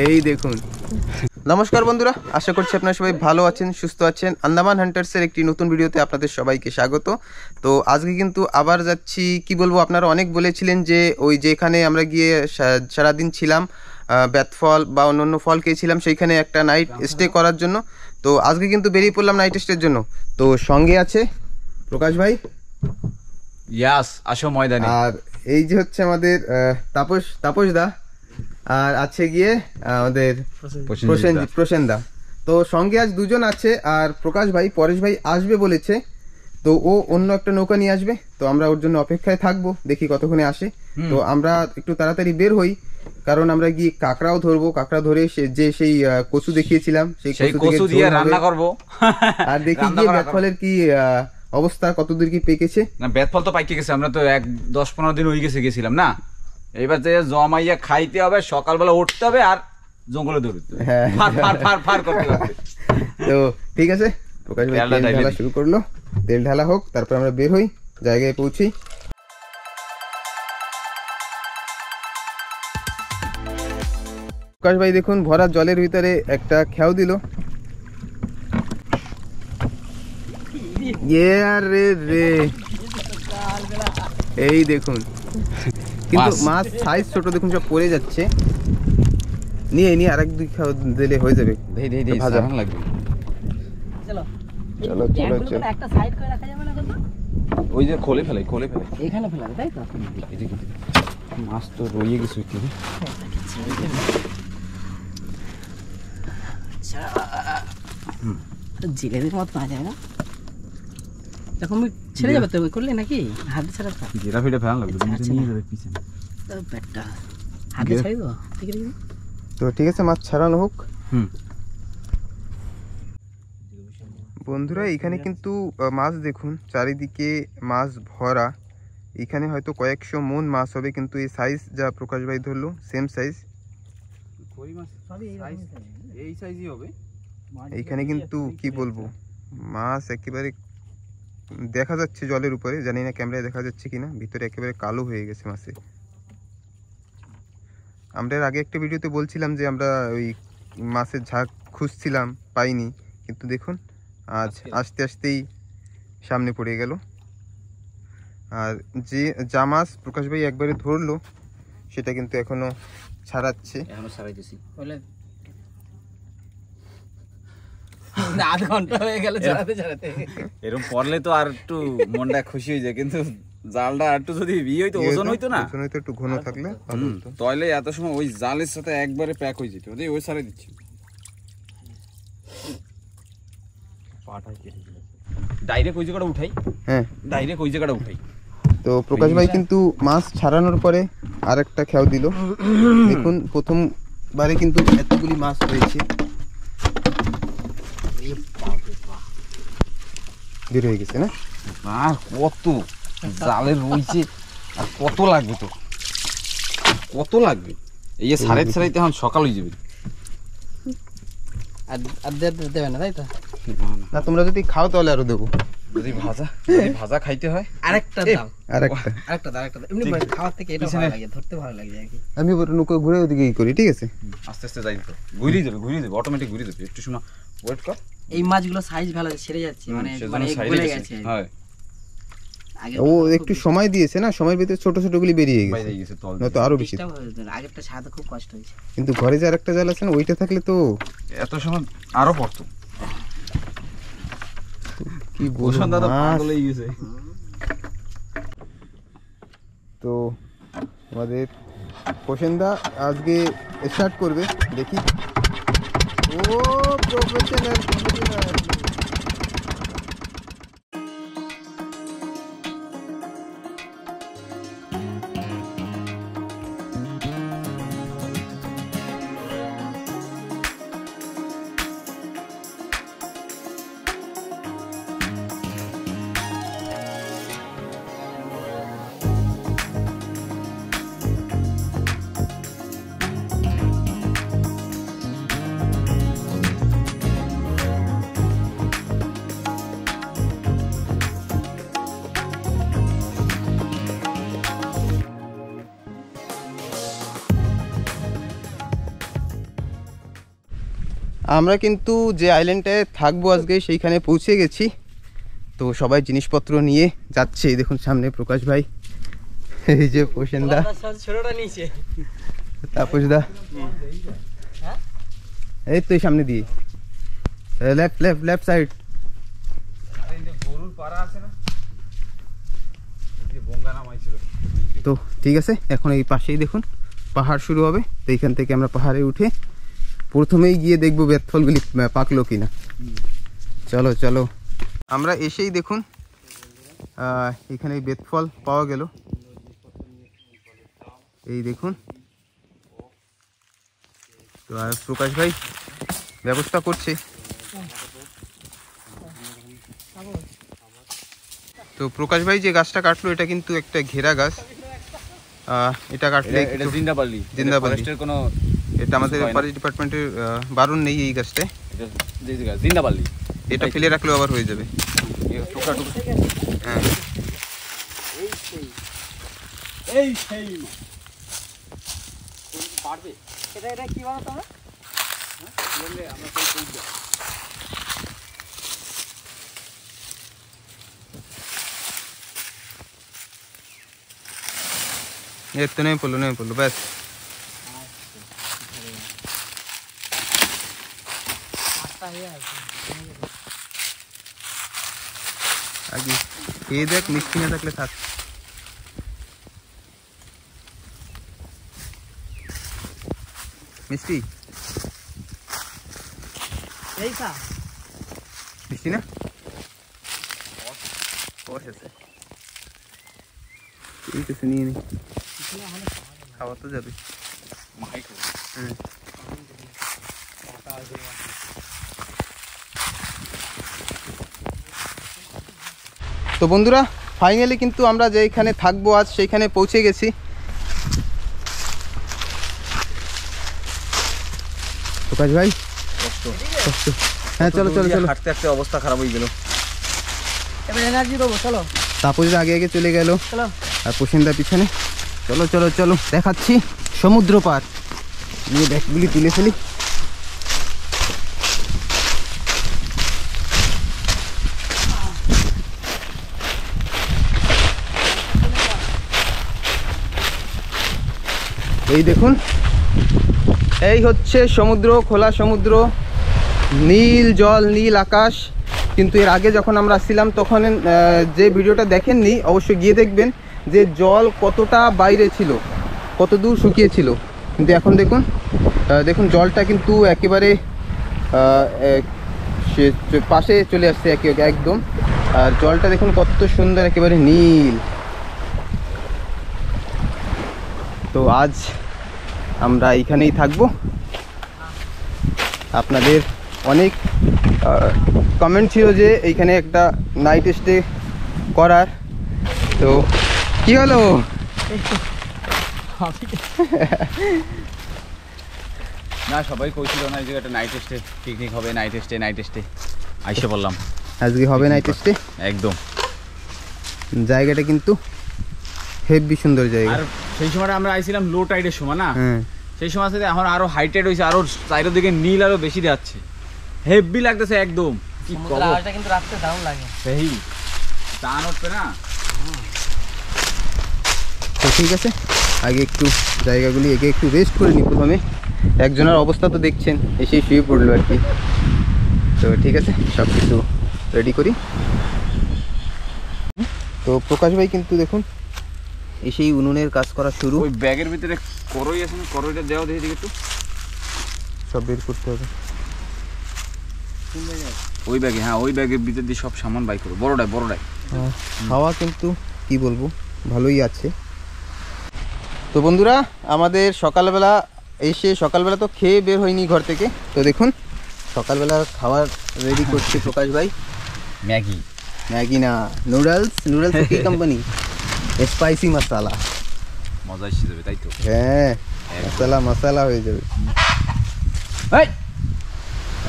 এই দেখুন। নমস্কার বন্ধুরা, আশা করছি আপনারা সবাই ভালো আছেন, সুস্থ আছেন। আন্দামান হান্টার্সের একটি নতুন ভিডিওতে আপনাদের সবাইকে স্বাগত। তো আজকে কিন্তু আবার যাচ্ছি, কি বলবো, আপনারা অনেক বলেছিলেন যে ওই যেখানে আমরা গিয়ে সারাদিন ছিলাম, বেতফল বা অন্যান্য ফল খেয়েছিলাম, সেইখানে একটা নাইট স্টে করার জন্য। তো আজকে কিন্তু বেরিয়ে পড়লাম নাইট স্টের জন্য। তো সঙ্গে আছে প্রকাশ ভাই, ইয়াস আসো ময়দানে, আর এই যে হচ্ছে আমাদের তাপস দা, আর আছে গিয়ে আমাদের প্রসেনদা। তো সঙ্গে আজ দুজন আছে, আর প্রকাশ ভাই, পরেশ ভাই আসবে বলেছে, তো ও অন্য একটা নৌকা নিয়ে আসবে। তো আমরা ওর জন্য অপেক্ষায় থাকবো, দেখি কতক্ষণে আসে। তো আমরা একটু তাড়াতাড়ি বের হই, কারণ আমরা গিয়ে কাঁকড়াও ধরবো। কাঁকড়া ধরে সেই কচু দেখিয়েছিলাম, সেই কচু দিয়ে রান্না করবো। আর দেখি গিয়ে বেতফলের কি অবস্থা, কতদূর কি পেকেছে। না, বেতফল তো পাইকে গেছে, আমরা তো 10-15 দিন হয়ে গেছিলাম না। এবার যে জমাইয়া খাইতে হবে, সকালবেলা উঠতে হবে আর জঙ্গলে দৌড়তে হবে, ফার করতে হবে। তো ঠিক আছে, প্রকাশ ভাই তেল ঢালা শুরু করলো। তেল ঢালা হোক, তারপর আমরা বের হই, জায়গায় পৌঁছি। প্রকাশ ভাই দেখুন, ভরা জলের ভিতরে একটা খেয়াও দিল। এই দেখুন, কিন্তু মাছ সাইজ ছোট, দেখুন সব পড়ে যাচ্ছে। নিয়ে আরেক দুই খাওয়া দিলে হয়ে যাবে। ভাজা লাগবে। চলো চলো চলো চলো, একটা সাইড করে রাখা যাবে না? কত ওই যে খোলে ফেলে এখানে ফেলাবে, তাই তো? এই যে মাছ তো রয়ে গেছে কি জিলেবির মতো পাওয়া যায় না, তখন ছেড়ে যাবে তো করলে নাকি হাত ছাড়া জিরাফিটা ফেলা লাগবে, নিয়ে যাবে পিছনে পেটটা হাতে ছাড়ি দেবো। ঠিক আছে, তো ঠিক আছে, মাছ ছাড়ানো হোক। বন্ধুরা, এখানে কিন্তু মাছ দেখুন, চারিদিকে মাছ ভরা। এখানে হয়তো কয়েকশো মন মাছ হবে, কিন্তু এই সাইজ যা প্রকাশ ভাই ধরলো সেম সাইজ। এই সাইজই হবে। এইখানে কিন্তু কি বলবো, মাছ একেবারে দেখা যাচ্ছে জলের উপরে, জানি না ক্যামেরায় দেখা যাচ্ছে কিনা, ভিতরে একেবারে কালো হয়ে গেছে মাছে। আমরা এর আগে একটা ভিডিওতে বলছিলাম যে আমরা ওই মাছের ঝাঁক খুঁজছিলাম, পাইনি, কিন্তু দেখুন আজ আস্তে আস্তেই সামনে পড়ে গেল। আর যা মাছ প্রকাশ ভাই একবারে ধরলো, সেটা কিন্তু এখনো ছাড়াচ্ছে। আধ ঘন্টা হয়ে গেল ছাড়াতে। এরকম পড়লে তো আর একটু মনটা খুশি হয়ে যায়, কিন্তু জালটা একটু যদি হইতো, ওজন হইতো না, ওজন হইতো, একটু ঘন থাকলে ভালো হতো। তাহলে এত সময় ওই জালের সাথে একবারে প্যাক হয়ে যেত। ওই সারে দিচ্ছি, ডাইরেক্ট ওই জায়গাটা উঠাই। হ্যাঁ, ডাইরেক্ট ওই জায়গাটা উঠাই। তো প্রকাশ ভাই কিন্তু মাছ ছাড়ানোর পরে আর একটা খেয়াও দিল। দেখুন, প্রথমবারে কিন্তু এতগুলি মাছ হয়েছে, বের হয়ে গেছে না? আর কত জালের রয়েছে, আর কত লাগবে, তো কত লাগবে। এই যে ছাড়াইতে এখন সকাল হয়ে যাবে। আর দেবে না, তাই তো? না, তোমরা যদি খাও তাহলে আরো দেবো। যদি ভাজা খাইতে হয়, আরেকটা দাও, আরেকটা দাও। এমনি খাওয়ার থেকে এটা ভালো লাগে, ধরতে ভালো লাগে আর কি। আমি নৌকা ঘুরে ওদিকে করি, ঠিক আছে? আস্তে আস্তে যাই, তো ঘুরে যাবে, অটোমেটিক ঘুরে যাবে। একটু সময় ওয়েট কর। এই মাছগুলো সাইজ ভালো ছেড়ে যাচ্ছে, মানে গলে গেছে। হ্যাঁ, ও একটু সময় দিয়েছে না, সময়ের ভিতরে ছোট ছোট গুলি বেরিয়ে গেছে, নয়তো আরো বেশি। আগেরটা সাথে খুব কষ্ট হয়েছে, কিন্তু ঘরে যে আরেকটা জাল আছে না, ওইটা থাকলে তো এত সময় আরো পড়তো। কি বলবো, পাগল হয়ে গেছে। তো আমাদের প্রসেনদা আজকে স্টার্ট করবে, দেখি। ও প্রফেশনাল। আমরা কিন্তু যে আইল্যান্ডে থাকবো আজকে সেইখানে পৌঁছে গেছি। তো সবাই জিনিসপত্র নিয়ে যাচ্ছে। দেখুন সামনে প্রকাশ ভাই, এই যে প্রসেনদা, তাপসদা, এই তো সামনে দিয়ে লেফট লেফট লেফট সাইড। তো ঠিক আছে, এখন এই পাশেই দেখুন পাহাড় শুরু হবে। তো এইখান থেকে আমরা পাহাড়ে উঠে প্রথমেই গিয়ে দেখবো বেতফলগুলি পাকলো কিনা। চলো চলো। আমরা এসেই দেখুন এখানে বেতফল পাওয়া গেল। এই দেখুন। তো আর প্রকাশ ভাই ব্যবস্থা করছে। তো প্রকাশ ভাই যে গাছটা কাটলো এটা কিন্তু একটা ঘেরা গাছ। এটা কাটলে এটা জিন্দাবালি, জিন্দাবালির কোনো, এটা আমাদের ফরেস্ট ডিপার্টমেন্টের বারণ নেই এই গাছটা। জিন্দাবালি, এটা ফেলে রাখলেও আবার হয়ে যাবে। হ্যাঁ এই সেই পারবে এটা এটা কি বলো তোমরা? আমরা সেই কই দাও। ये तो नहीं बोलो बस। आगे ये देख मिस्टी ना तकले था। मिस्टी এই কা मिस्टी ना और ऐसे ठीक है सुनिए नहीं খাওয়া তো যাবে। তো বন্ধুরা ফাইনালি কিন্তু আমরা যেখানে থাকবো আজ সেইখানে পৌঁছে গেছি। প্রকাশ ভাই কষ্ট। হ্যাঁ চলো চলো চলো, হাঁটতে হাঁটতে অবস্থা খারাপ হয়ে গেল। এবার এনার্জি দেবো, চলো। তাপসদা আগে আগে চলে গেল চলো আর প্রসেনদা পিছনে। চলো চলো চলো দেখাচ্ছি সমুদ্র পার। নিয়ে ব্যাগগুলি তুলে ফেলি। এই দেখুন এই হচ্ছে সমুদ্র, খোলা সমুদ্র, নীল জল, নীল আকাশ। কিন্তু এর আগে যখন আমরা আসছিলাম তখন যে ভিডিওটা দেখেননি অবশ্যই গিয়ে দেখবেন যে জল কতটা বাইরে ছিল, কত দূর শুকিয়েছিল। কিন্তু এখন দেখুন দেখুন জলটা কিন্তু একেবারে পাশে চলে আসছে একদম। আর জলটা দেখুন কত সুন্দর, একেবারে নীল। তো আজ আমরা এইখানেই থাকবো। আপনাদের অনেক কমেন্ট ছিল যে এইখানে একটা নাইট স্টে করার। তো কি হলো? না সবাই কইছিল না যে একটা নাইট স্টে পিকনিক হবে, নাইট স্টে আইসে বললাম আজকে হবে নাইট স্টে। একদম জায়গাটা কিন্তু হেভি সুন্দর জায়গা। আর সেই সময়টা আমরা আইছিলাম লো টাইডের সময় না, সেই সময় সাথে এখন আরো হাই টাইড হয়েছে, আরো চারিদিকে নীল আরো বেশি যাচ্ছে, হেভি লাগতেছে একদম। কি আওয়াজটা কিন্তু রাখতে দারুণ লাগে, সেই টান উঠবে না। তো ঠিক আছে আগে একটু জায়গাগুলি এগে একটু রেস্ট করে নিই প্রথমে। একজনের অবস্থা তো দেখছেন, এসেই শুয়ে পড়লো আর কি। তো ঠিক আছে সব কিছু রেডি করি। তো প্রকাশ ভাই কিন্তু দেখুন এসেই উনুনের কাজ করা শুরু। ওই ব্যাগের ভিতরে করই আছে না, করইটা দেওয়া দেখি দিকে একটু, সব বের করতে হবে ওই ব্যাগে। হ্যাঁ ওই ব্যাগের ভিতর দিয়ে সব সামান বাই করো, বড়টাই। হাওয়া কিন্তু কি বলবো ভালোই আছে। তো বন্ধুরা আমাদের সকালবেলা সকালবেলা তো খেয়ে বের হয়নি ঘর থেকে। তো দেখুন সকালবেলা খাবার রেডি করছে প্রকাশ ভাই। ম্যাগি না, নুডলস কি কোম্পানি, স্পাইসি মশলা। মজা এসে যাবে তাই তো। হ্যাঁ মশলা হয়ে যাবে।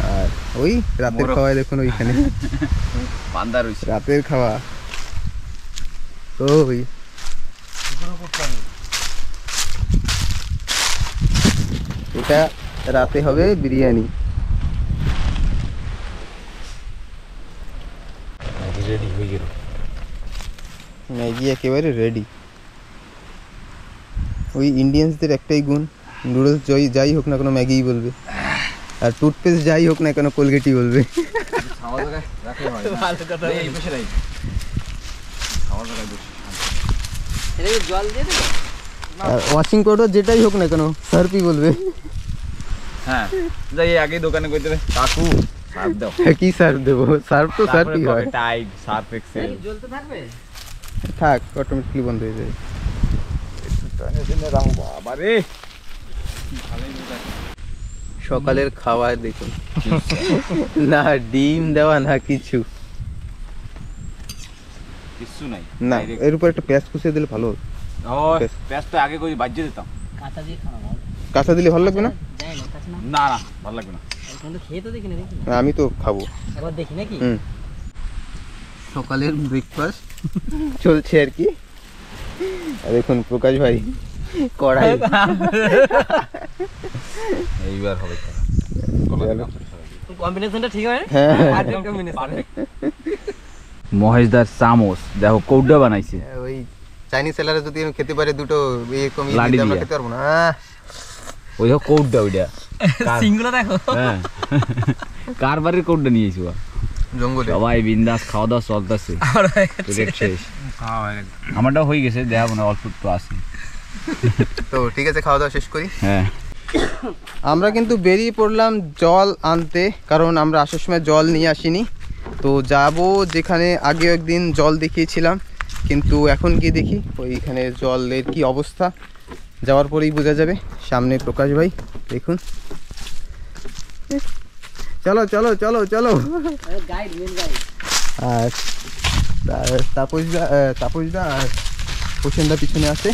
আর ওই রাতের খাওয়া দেখুন ওইখানে পান্ডা রইছে, রাতের খাওয়া। ওই এটা রাতে হবে বিরিয়ানি। ম্যাগি একেবারে রেডি। ওই ইন্ডিয়ানসদের একটাই গুণ, নুডলস যাই হোক না কোনো ম্যাগিই বলবে, আর টুথপেস্ট যাই হোক না কেন কোলগেটই বলবে। আর ওয়াশিং পাউডার যেটাই হোক না কেন সার্ফই বলবে। হ্যাঁ যাই আগে দোকানে কইতে হবে কাকু সার্ফ দাও। কি সার্ফ দেবো? সার্ফ তো সার্ফই হয়। টাইট সার্ফ এক্সেল জ্বলতে থাকবে, থাক অটোমেটিকলি বন্ধ হয়ে যাবে। বাবারে সকালের খাবার দেখুন, না ডিম দেওয়া না কিছু নাই না, এর উপর একটা পেঁয়াজ কুচিয়ে দিলে ভালো হতো। পেঁয়াজ তো আগে কই বাজিয়ে দিতাম। কাঁচা দিয়ে খাওয়া ভালো। কাঁচা দিলে ভালো লাগবে না? যাই না কাঁচা না, না না ভালো লাগবে না। কিন্তু খেয়ে তো দেখি না, দেখি না, আমি তো খাবো। একবার দেখি নাকি। সকালের ব্রেকফাস্ট চলছে আর কি। আর দেখুন প্রকাশ ভাই কড়াই, এইবার হবে কম্বিনেশনটা ঠিক হয়। হ্যাঁ মহেশদার চামচ দেখো কৌডা বানাইছে। ওই চাইনিজ সেলারে যদি খেতে পারে দুটো এরকম লাডি আমরা দিয়া। খেতে পারবো না। ওই কৌডা ওইটা সিংগুলো দেখো। হ্যাঁ কার বাড়ির কৌডা নিয়েছি জঙ্গলে সবাই বিন্দাস খাওয়া দাওয়া চলতেছে। শেষ আমারটাও হয়ে গেছে, দেখাবো না অল্প একটু আছে। তো ঠিক আছে, খাওয়া দাওয়া শেষ করি। হ্যাঁ আমরা কিন্তু বেরিয়ে পড়লাম জল আনতে, কারণ আমরা আসার সময় জল নিয়ে আসিনি। তো যাব যেখানে আগেও একদিন জল দেখিয়েছিলাম, কিন্তু এখন গিয়ে দেখি ওইখানে জলের কি অবস্থা, যাওয়ার পরেই বোঝা যাবে। সামনে প্রকাশ ভাই দেখুন, চলো চলো চলো চলো। Guide men guide. আর তাপসদা আর হোসেনদা পিছনে আছে।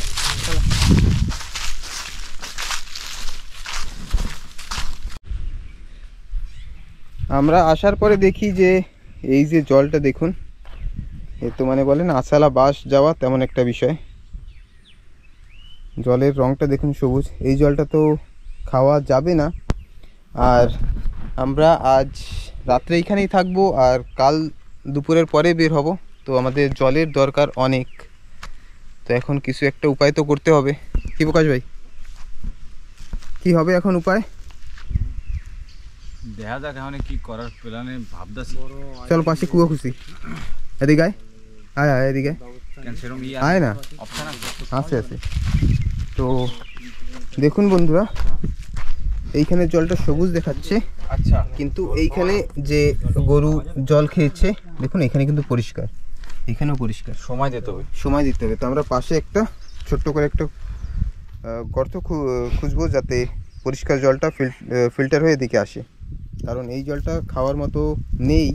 আমরা আসার পরে দেখি যে এই যে জলটা দেখুন, এ তো মানে বলেন আসালা বাস যাওয়া তেমন একটা বিষয়। জলের রংটা দেখুন সবুজ, এই জলটা তো খাওয়া যাবে না। আর আমরা আজ রাত্রে এইখানেই থাকবো, আর কাল দুপুরের পরে বের হব। তো আমাদের জলের দরকার অনেক, তো এখন কিছু একটা উপায় তো করতে হবে। কি প্রকাশ ভাই, কি হবে এখন উপায়? দেখা যাক এখন কি করার প্ল্যানে ভাবতেছি। চল পাশে কুয়ো খুশি, এদিকে আয়, আয় আয় এদিকে আয় না, আছে আছে। তো দেখুন বন্ধুরা, এইখানে জলটা সবুজ দেখাচ্ছে, আচ্ছা কিন্তু এইখানে যে গরু জল খেয়েছে দেখুন, এখানে কিন্তু পরিষ্কার, এখানেও পরিষ্কার। সময় দিতে হবে, সময় দিতে হবে। তো আমরা পাশে একটা ছোট্ট করে একটা গর্ত খুঁজবো, যাতে পরিষ্কার জলটা ফিল্টার হয়ে এদিকে আসে, কারণ এই জলটা খাওয়ার মতো নেই।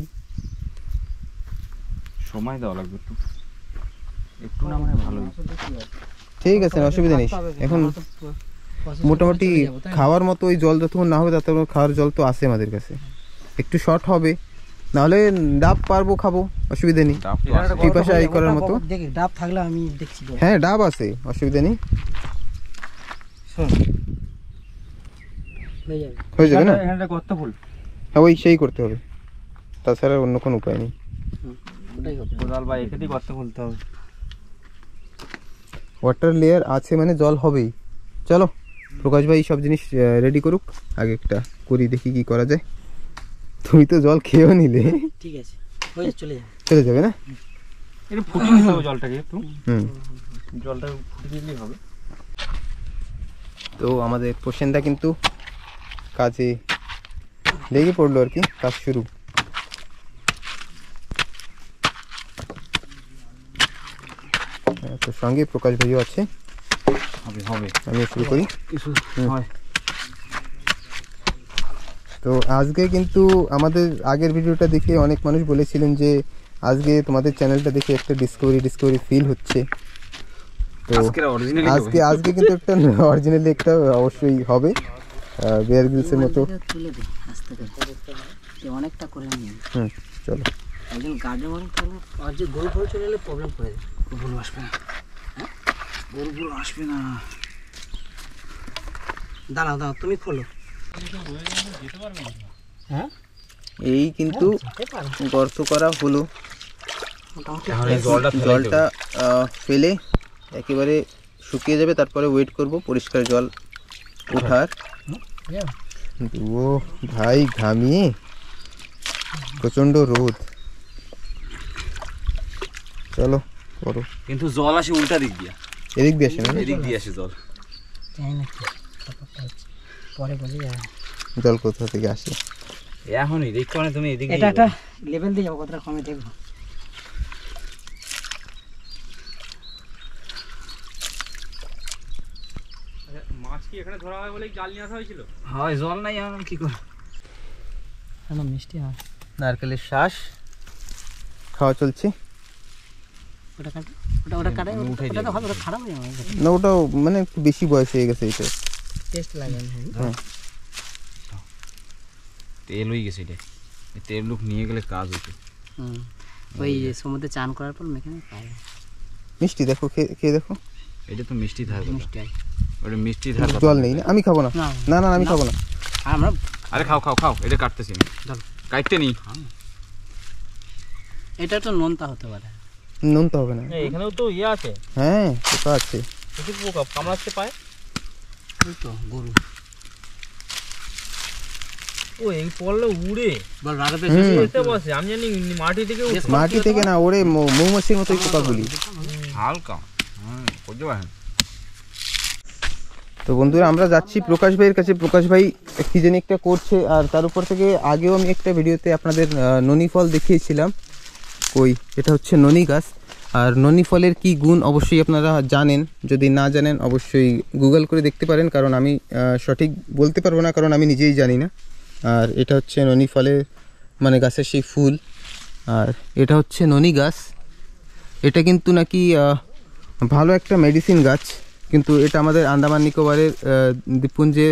সময় দেওয়া লাগবে একটু একটু না মানে ভালো। ঠিক আছে, অসুবিধা নেই। এখন মোটামুটি খাওয়ার মতো ওই জল যতক্ষণ না হবে ততক্ষণ খাওয়ার জল তো আছে আমাদের কাছে। একটু শর্ট হবে, নাহলে ডাব পারবো, খাবো, অসুবিধা নেই। পিপাসা এই করার মতো দেখি ডাব থাকলে আমি দেখছি। হ্যাঁ ডাব আছে, অসুবিধা নেই, হয়ে যাবে না। হ্যাঁ ওই সেই করতে হবে, তাছাড়া অন্য কোনো উপায় নেই। ওয়াটার লেয়ার আছে মানে জল হবেই। চলো প্রকাশ ভাই সব জিনিস রেডি করুক, আগে একটা করি দেখি কি করা যায়। তুমি তো জল খেয়েও নিলে, ঠিক আছে চলে যাবে না। একটু ফুটিয়ে নিতে হবে জলটাকে, একটু জলটা ফুটিয়ে দিলেই হবে। তো আমাদের প্রসেনদা কিন্তু কাজে লেগে পড়লো আর কি, কাজ শুরু। তো সঙ্গে প্রকাশ ভাইও আছে, আমি শুরু করি। তো আজকে কিন্তু আমাদের আগের ভিডিওটা দেখে অনেক মানুষ বলেছিলেন যে আজকে তোমাদের চ্যানেলটা দেখে একটা ডিসকভারি ফিল হচ্ছে। তো আজকে কিন্তু একটা অরিজিনালি একটা অবশ্যই হবে, বেয়ার গ্রিলসের মতো। অনেকটা করে নিয়ে চলো একজন গার্ডেন মানুষ থাকলে, আর যে গরু ফরু চলে এলে প্রবলেম করে দেয়, গরু আসবে না, গরু আসবে না। দাঁড়াও তুমি খোলো। হ্যাঁ এই কিন্তু গর্ত করা হলো, মোটামুটি জলটা ফেলে একেবারে শুকিয়ে যাবে, তারপরে ওয়েট করব পরিষ্কার জল ওঠার। ও ভাই ঘামিয়ে প্রচন্ড রোদ। চলো করো। কিন্তু জল আসে উল্টা দিক দিয়া, এদিক দিয়ে আসে না? এদিক দিয়ে আসে জল। জানি না কি ব্যাপারটা হচ্ছে, পরে বোঝা যাবে। জল কোথা থেকে আসে এখনই দেখছো না তুমি? এদিক এটা একটা লেভেল দিয়ে যাবো, কতটা কমে দেখবো। মাছ কি এখানে ধরা হয় বলেই জাল নিয়ে আসা হয়েছিল? হয় জল নাই এখন কি করে? না মিষ্টি হয়। নারকেলের শ্বাস খাওয়া চলছে ওটা কাটে, ওটা কাটে, ওটা তো হবে, ওটা খারাপ হয়ে যাবে। না, ওটাও মানে একটু বেশি বয়স হয়ে গেছে এটা। টেস্ট লাগে না। তেল হয়ে গেছে এটা, এই তেল লুক নিয়ে গেলে কাজ হতো। ওই সমুদ্রে চান করার পর মেখানে পায়। মিষ্টি দেখো, খেয়ে দেখো। এটা তো মিষ্টি ধার কথা। মিষ্টি হয়। ওটা মিষ্টি ধার কথা। জল নেই না, আমি খাবো না। না। না না আমি খাবো না। আমরা আরে খাও খাও খাও, এটা কাটতেছি আমি। চলো। কাটতে নি। এটা তো নোনতা হতে পারে। নুন তো হবে না। এখানেও তো ইয়ে আছে, হ্যাঁ পোকা আছে। কিছু পোকা কামড়াচ্ছে পায়। ওই তো গরু ও এই পড়লে উড়ে বল রাগাতে এসে বসে। আমি জানি মাটি থেকে মাটি থেকে না, ওরে মৌমাছির মতোই পোকাগুলি। হালকা বুঝতে পারেন। তো বন্ধুরা আমরা যাচ্ছি প্রকাশ ভাইয়ের কাছে। প্রকাশ ভাই কি জানি একটা করছে, আর তার উপর থেকে আগেও আমি একটা ভিডিওতে আপনাদের ননি ফল দেখিয়েছিলাম। ওই এটা হচ্ছে ননি গাছ, আর ননি ফলের কি গুণ অবশ্যই আপনারা জানেন। যদি না জানেন অবশ্যই গুগল করে দেখতে পারেন, কারণ আমি সঠিক বলতে পারবো না, কারণ আমি নিজেই জানি না। আর এটা হচ্ছে ননি ফলের মানে গাছের সেই ফুল, আর এটা হচ্ছে ননি গাছ। এটা কিন্তু নাকি ভালো একটা মেডিসিন গাছ, কিন্তু এটা আমাদের আন্দামান নিকোবরের দ্বীপপুঞ্জে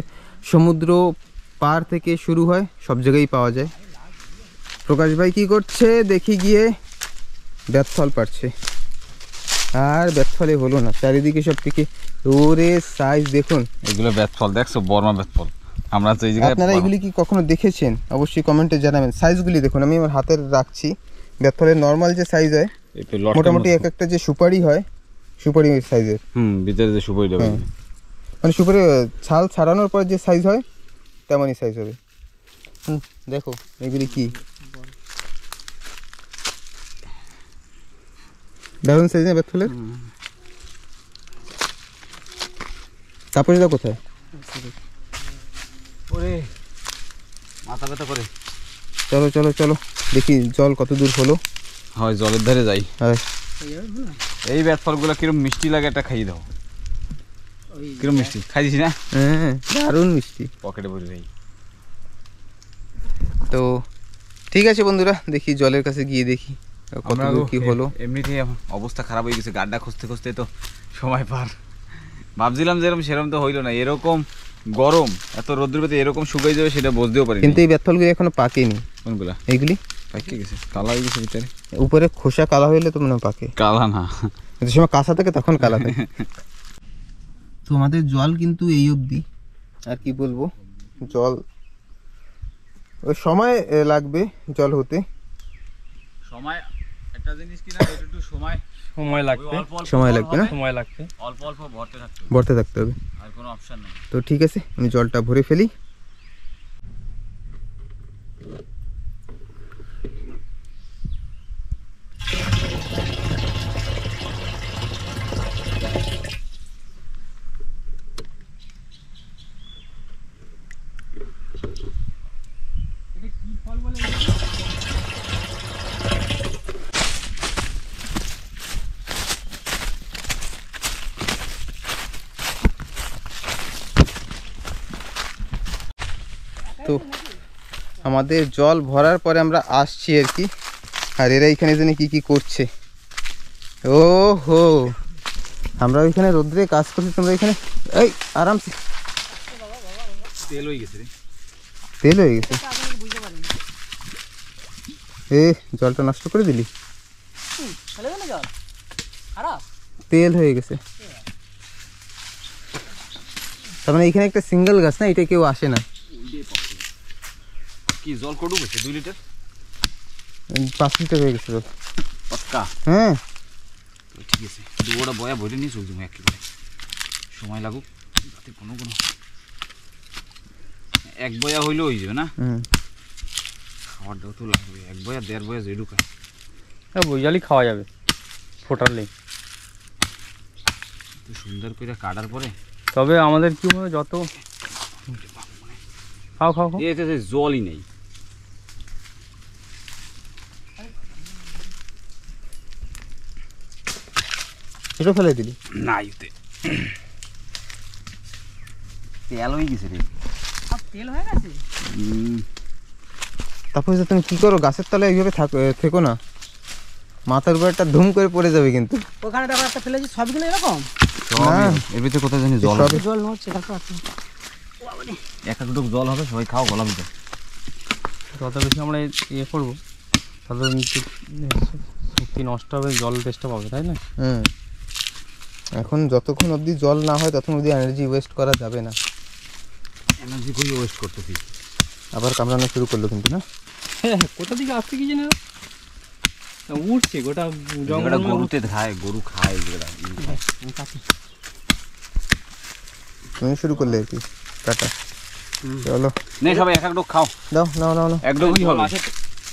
সমুদ্র পার থেকে শুরু হয়, সব জায়গায় পাওয়া যায়। প্রকাশ ভাই কি করছে দেখি গিয়ে, বেতফল পারছে। আর বেতফলে হলো না, চারিদিকে সব থেকে ওরে সাইজ দেখুন। এগুলো বেতফল দেখছো, বর্মা বেতফল। আমরা তো এই জায়গায় আপনারা এগুলি কি কখনো দেখেছেন অবশ্যই কমেন্টে জানাবেন। সাইজগুলি দেখুন, আমি আমার হাতের রাখছি। বেতফলের নর্মাল যে সাইজ হয় মোটামুটি এক একটা যে সুপারি হয়, সুপারি সাইজের। ভিতরে যে সুপারি দেবে, মানে সুপারি ছাল ছাড়ানোর পর যে সাইজ হয় তেমনই সাইজ হবে। দেখো এগুলি কি দারুণ সাইজ না বেতফলের। তারপরে দা কোথায়? ওরে মাথা ব্যথা করে। চলো চলো চলো দেখি জল কত দূর হলো। হয় জলের ধারে যাই। হ্যাঁ এই বেতফলগুলো কিরম মিষ্টি লাগে, একটা খাইয়ে দাও। কিরম মিষ্টি খাইছি না? হ্যাঁ দারুণ মিষ্টি, পকেটে ভরে যাই। তো ঠিক আছে বন্ধুরা, দেখি জলের কাছে গিয়ে দেখি কত দূর কি হলো। এমনিতেই অবস্থা খারাপ হয়ে গেছে, গাড্ডা খুঁজতে খুঁজতে তো সময় পার। ভাবছিলাম যেরকম সেরকম তো হইলো না। এরকম গরম, এত রোদ্রের ভিতরে এরকম শুকাই যাবে সেটা বুঝতেও পারি। কিন্তু এই বেতফলগুলি এখনো পাকেনি। কোনগুলা? এইগুলি পাকে গেছে, কালা হয়ে গেছে ভিতরে। উপরে খোসা কালা হইলে তো মনে হয় পাকে। কালা না, যে সময় কাঁচা থাকে তখন কালা থাকে। তো আমাদের জল কিন্তু এই অবধি, আর কি বলবো, জল ওই সময় লাগবে জল হতে। সময় একটা জিনিস কি না, একটু সময় সময় লাগবে, সময় লাগবে না, সময় লাগবে, অল্প অল্প ভরতে থাকতে হবে, ভরতে থাকতে হবে। আর কোনো অপশন নেই। তো ঠিক আছে, আমি জলটা ভরে ফেলি। তো আমাদের জল ভরার পরে আমরা আসছি আর কি, আর এরা এখানে জানি কি কি করছে। ও হো, আমরা ওইখানে রোদ্রে কাজ করছি, তোমরা এখানে এই আরামসে। তেল হয়ে গেছে রে, তেল হয়ে গেছে। এ জলটা নষ্ট করে দিলি, তেল হয়ে গেছে। তার মানে এখানে একটা সিঙ্গেল গাছ না, এটা কেউ আসে না। কি জল কটু গেছে? 2 লিটার 5 লিটার হয়ে গেছে জল। 5 পাক্কা। হ্যাঁ তো ঠিক আছে, ওটা বয়া ভরে নিয়ে চলছি একেবারে, সময় লাগুক যাতে কোনো এক বয়া হইলেও হয়ে যাবে না। খাওয়ার দাও তো লাগবে, এক বয়া 1.5 বয়া যে ঢুকায় বৈজালি খাওয়া যাবে ফোটালে। সুন্দর করে কাটার পরে তবে আমাদের কি মনে যত খাও খাও খাও এতে জলই নেই। এটা ফেলে দিলি না এতে তেল হয়ে গেছে রে। তেল হয়ে গেছে। তারপর তুমি কি করো, গাছের তলায় এইভাবে থেকো না, মাথার উপর একটা ধুম করে পড়ে যাবে কিন্তু। ওখানে আবার একটা ফেলেছি, সবগুলো এরকম এর ভিতরে কোথায় জানি জল হবে, জল নড়ছে দেখো। এক এক ডুব জল হবে, সবাই খাও গলা ভিতরে। যত বেশি আমরা ইয়ে করবো তত কিন্তু শক্তি নষ্ট হবে, জল টেস্টটা পাবে, তাই না? এখন যতক্ষণ অবধি জল না হয় ততক্ষণ অবধি এনার্জি ওয়েস্ট করা যাবে না। এনার্জি কই ওয়েস্ট করতেছি। আবার কামড়ানো শুরু করলো কিন্তু না, কোথা থেকে আসছে কি জানি না, উঠছে গোটা জঙ্গল। গরুতে খায়, গরু খায় যেটা। তুমি শুরু করলে আর কি, টাটা চলো নে সবাই এক এক ডোক খাও, দাও নাও নাও নাও। এক ডোকই হবে,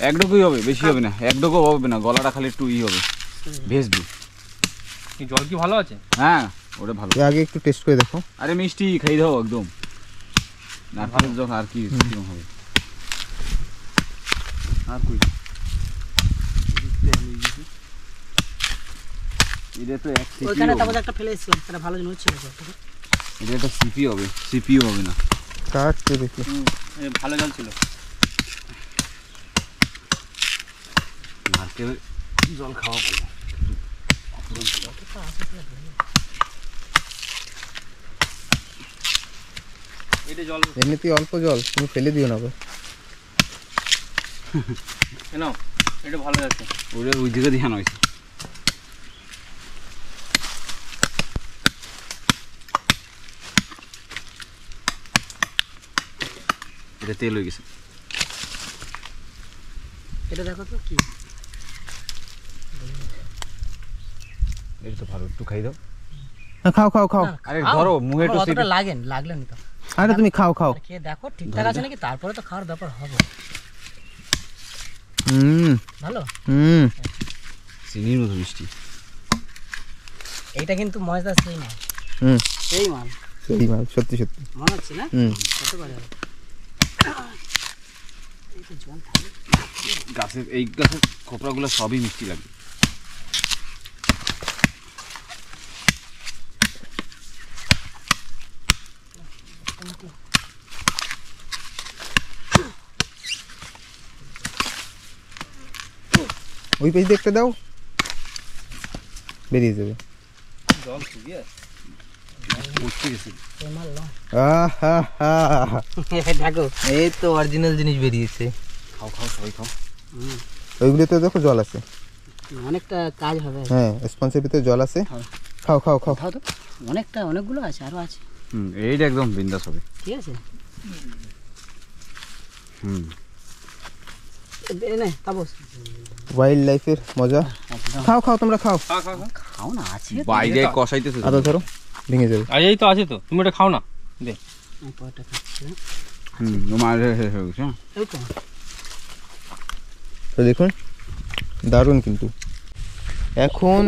এক ডোকই হবে, বেশি হবে না, এক ডোকও হবে না, গলাটা খালি একটু হবে, ভেজবি। জল কি ভালো আছে? হ্যাঁ ওটা ভালো। আগে একটু টেস্ট করে দেখো। আরে মিষ্টি খাই দাও একদম, নারকেল জল আর কি কিরকম হবে। আর কই এটা তো এক সিপি, ওইখানে তারপর একটা ফেলে এসেছিলাম, সেটা ভালো জিনিস ছিল। এটা তো সিপি হবে, সিপিও হবে না। কাটতে দেখি ভালো জল ছিল। নারকেল জল খাওয়া ভালো। এটা জল এমনিতেই অল্প জল, তুমি ফেলে দিও না। কেন এটা ভালো যাচ্ছে? ওটা ওই দিকে ধ্যান হয়েছে। এটা তেল হয়ে গেছে। এটা দেখো তো কি, এটা তো ভালো, একটু খাই দাও। খাও খাও খাও। আরে ধরো মুখে একটু অতটা লাগলেন তো। আরে তুমি খাও খাও। খেয়ে দেখো ঠিকঠাক আছে নাকি, তারপরে তো খাওয়ার ব্যাপার হবে। ভালো। চিনির মতো মিষ্টি। এইটা কিন্তু মজা সেই মাল, সেই মাল, সেই মাল, সত্যি সত্যি মনে হচ্ছে না? কত করে জল থাকে গাছের, এই গাছের খোপড়াগুলো সবই মিষ্টি লাগে। ওই পেজ দেখতে দাও, বেরিয়ে যাবে। জল শুকিয়ে পড়তে গেছে। সেই মাল না। দেখো এই তো অরিজিনাল জিনিস বেরিয়েছে। খাও খাও সবাই খাও। ওইগুলোতে দেখো জল আছে, অনেকটা কাজ হবে। হ্যাঁ স্পঞ্জের ভিতরে জল আছে। খাও খাও খাও। খাও তো, অনেকগুলো আছে, আরো আছে। এইটা একদম বিন্দাস হবে। ঠিক আছে। তাপস ওয়াইল্ড লাইফের মজা। খাও খাও তোমরা খাও। খাও না, আছে বাইরে কষাইতেছে। আদা ধরো, ভেঙে যাবে। আর এই তো আছে তো, তুমি এটা খাও না, দে। পরটা খাচ্ছি। এই তো তো দেখুন দারুণ কিন্তু। এখন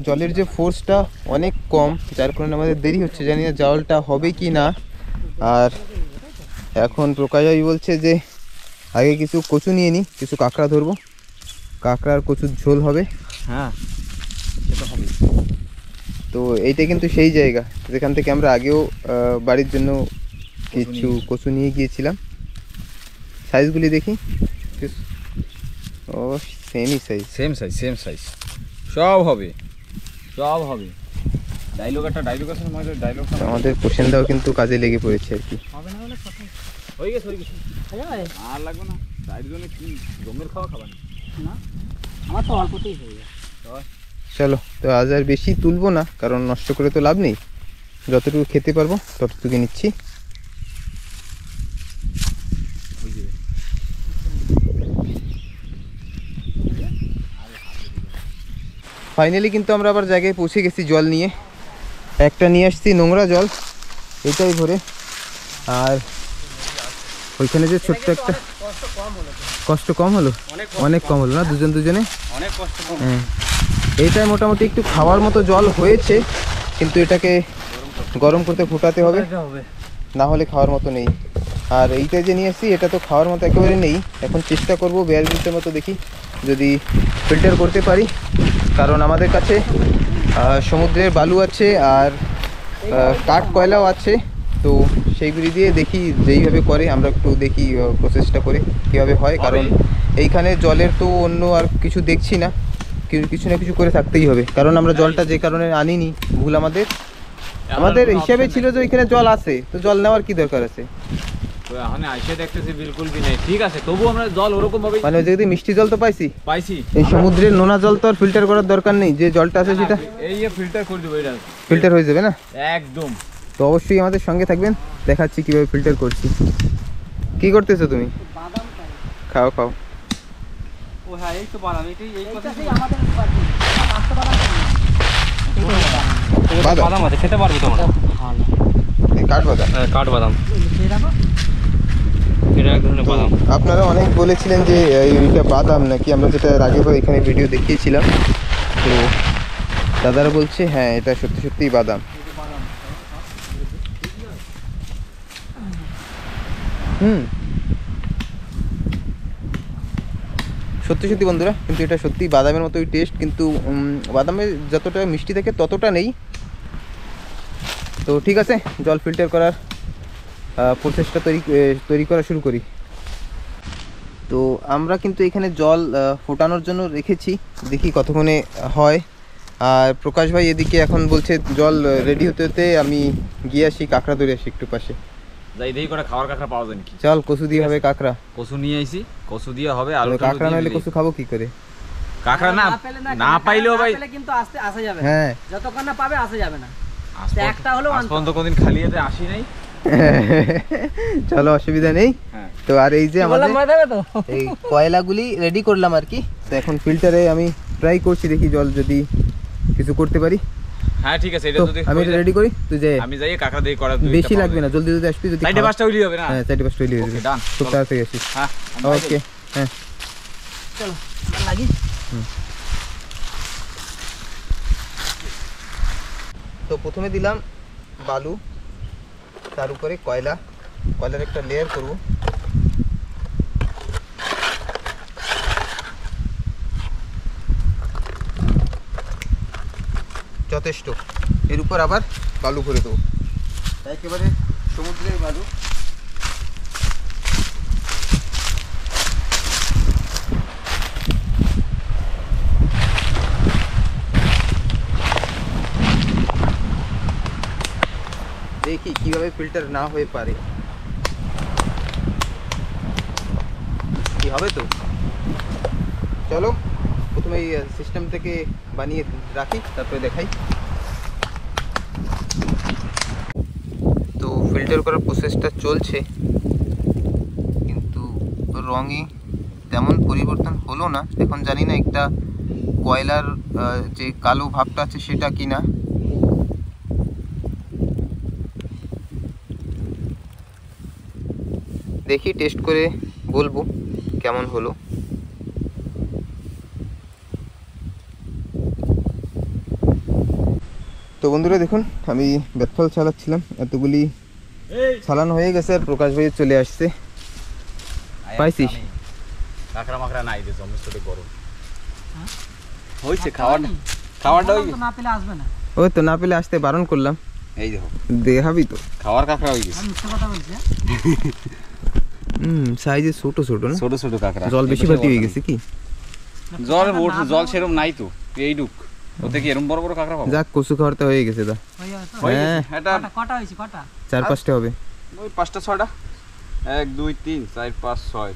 জলের যে ফোর্সটা অনেক কম, যার কারণে আমাদের দেরি হচ্ছে, জানি না জলটা হবে কি না। আর এখন প্রকাশই বলছে যে আগে কিছু কচু নিয়ে নিই, কিছু কাঁকড়া ধরবো, কাঁকড়ার কচুর ঝোল হবে। হ্যাঁ সেটা হবে। তো এইটা কিন্তু সেই জায়গা যেখান থেকে আমরা আগেও বাড়ির জন্য কিছু কচু নিয়ে গিয়েছিলাম। সাইজগুলি দেখি। ও সেমই সাইজ, সেম সাইজ সব হবে, সব হবে। একটা ডায়লগ আছে, ডায়লগটা আমাদের পোষেনদাও কিন্তু কাজে লেগে পড়েছে আর কি। হবে না বলে কথা হয়ে গেছে। হয়ে আর লাগবে না, ডাইর জন্য কি জমের খাওয়া খাবার না, আমার তো অল্পতেই হয়ে যায়। চলো তো আজ আর বেশি তুলবো না, কারণ নষ্ট করে তো লাভ নেই। যতটুকু খেতে পারবো ততটুকু নিচ্ছি। ফাইনালি কিন্তু আমরা আবার জায়গায় পৌঁছে গেছি জল নিয়ে। একটা নিয়ে আসছি নোংরা জল, এটাই ভরে। আর ওইখানে যে ছোট্ট একটা কষ্ট কম হলো, অনেক কম হলো না দুজনে? অনেক কষ্ট। হ্যাঁ, এইটাই মোটামুটি একটু খাওয়ার মতো জল হয়েছে, কিন্তু এটাকে গরম করতে ফোটাতে হবে, না হলে খাওয়ার মতো নেই। আর এইটা যে নিয়ে এসেছি এটা তো খাওয়ার মতো একেবারে নেই। এখন চেষ্টা করব বেয়ার গ্রিলসের মতো, দেখি যদি ফিল্টার করতে পারি। কারণ আমাদের কাছে সমুদ্রের বালু আছে আর কাঠ কয়লাও আছে, তো সেইগুলি দিয়ে দেখি যেইভাবে করে আমরা একটু দেখি প্রসেসটা করে কীভাবে হয়। কারণ এইখানে জলের তো অন্য আর কিছু দেখছি না, কিছু না কিছু করে থাকতেই হবে। কারণ আমরা জলটা যে কারণে আনিনি, ভুল আমাদের হিসাবে ছিল যে এখানে জল আছে, তো জল নেওয়ার কি দরকার আছে? তো এখন আইসে দেখতেছি বিলকুল কি নেই। ঠিক আছে, তবু আমরা জল ওরকম ভাবে মানে ওই জায়গায় মিষ্টি জল তো পাইছি। এই সমুদ্রের নোনা জল তো আর ফিল্টার করার দরকার নেই, যে জলটা আছে সেটা এই ফিল্টার করে দেবো, এটা ফিল্টার হয়ে যাবে না একদম। তো অবশ্যই আমাদের সঙ্গে থাকবেন, দেখাচ্ছি কিভাবে ফিল্টার করছি। কি করতেছো তুমি? খাও খাও। ও হ্যাঁ, এই তো বাদাম, এই কথা আমাদের বাদাম আছে, খেতে পারবে তোমরা? কাঠবাদাম। হ্যাঁ, কাঠবাদাম, এটা এক ধরনের বাদাম। আপনারা অনেক বলেছিলেন যে এইটা বাদাম নাকি, আমরা যেটা আগে এখানে ভিডিও দেখিয়েছিলাম, তো দাদারা বলছে হ্যাঁ এটা সত্যি সত্যিই বাদাম। সত্যি সত্যি বন্ধুরা, কিন্তু এটা সত্যি বাদামের মতোই টেস্ট, কিন্তু বাদামের যতটা মিষ্টি থাকে ততটা নেই। তো ঠিক আছে, জল ফিল্টার করার প্রসেসটা তৈরি করা শুরু করি। তো আমরা কিন্তু এখানে জল ফোটানোর জন্য রেখেছি, দেখি কতক্ষণে হয়। আর প্রকাশ ভাই এদিকে এখন বলছে জল রেডি হতে হতে আমি গিয়ে আসি, কাঁকড়া ধরে আসি একটু পাশে। যাই দেখি করে খাওয়ার কাঁকড়া পাওয়া যায় নাকি। চল, কচু দিয়ে হবে কাঁকড়া। কচু নিয়ে আইছি, কচু দিয়ে হবে। আর কাঁকড়া নাহলে কচু খাবো কি করে? কাঁকড়া না পাইলেও ভাই কিন্তু আসতে আসা যাবে। হ্যাঁ, যতক্ষণ না পাবে আসা যাবে না। একটা হলো আজ পর্যন্ত কোনদিন খালি হাতে আসি নাই। চলো, অসুবিধা নেই। তো আর এই যে আমাদের এই কয়লাগুলি রেডি করলাম আর কি। তো এখন ফিল্টারে আমি ট্রাই করছি, দেখি জল যদি কিছু করতে পারি। হ্যাঁ ঠিক আছে, এটা যদি আমি এটা রেডি করি, তুই যাই। আমি যাই কাঁকড়া দিয়ে করা, বেশি লাগবে না, জলদি জলদি আসবি। যদি 4:05টা হইলি হবে না? হ্যাঁ, 4:05টা হইলি হবে। ডান, খুব তাড়াতাড়ি আসিস। হ্যাঁ ওকে, হ্যাঁ চলো লাগি। তো প্রথমে দিলাম বালু, তার উপরে কয়লার একটা লেয়ার করব। যথেষ্ট। এর উপর আবার বালু ভরে দেবো, একেবারে সমুদ্রের বালু। দেখি কিভাবে ফিল্টার না হয়ে পারে, কি হবে। তো চলো প্রথমে এই সিস্টেম থেকে বানিয়ে রাখি, তারপরে দেখাই। তো ফিল্টার করার প্রসেসটা চলছে, কিন্তু রঙে তেমন পরিবর্তন হলো না। এখন জানি না একটা কয়লার যে কালো ভাবটা আছে সেটা কিনা। দেখি টেস্ট করে বলবো কেমন হলো। তো বন্ধুরা দেখুন, আমি বেতফল চালাচ্ছিলাম, এতগুলি চালানো হয়ে গেছে, আর প্রকাশ ভাই চলে আসছে। পাইছিস কাঁকড়া মাকড়া নাই যে সমস্যাটা গরম হইছে। খাওয়ারটা না পেলে আসবে না। ওই তো না পেলে আসতে বারণ করলাম। এই দেখো, দেখাবি তো খাওয়ার কাঁকড়া হয়ে গেছে। আমি মিথ্যা কথা বলছি। সাইজে ছোট ছোট না, ছোট ছোট কাঁকড়া। জল বেশি বাতি হয়ে গেছে কি? জল সেরকম নাই তো, এইটুক ওতে কি এরকম বড় বড় কাঁকড়া পাবো? যাক, কচু খাওয়ারটা হয়ে গেছে। দা হ্যাঁ, এটা কটা হইছে? কটা? 4-5টা হবে। ওই 5টা 6টা, 1 2 3 4 5 6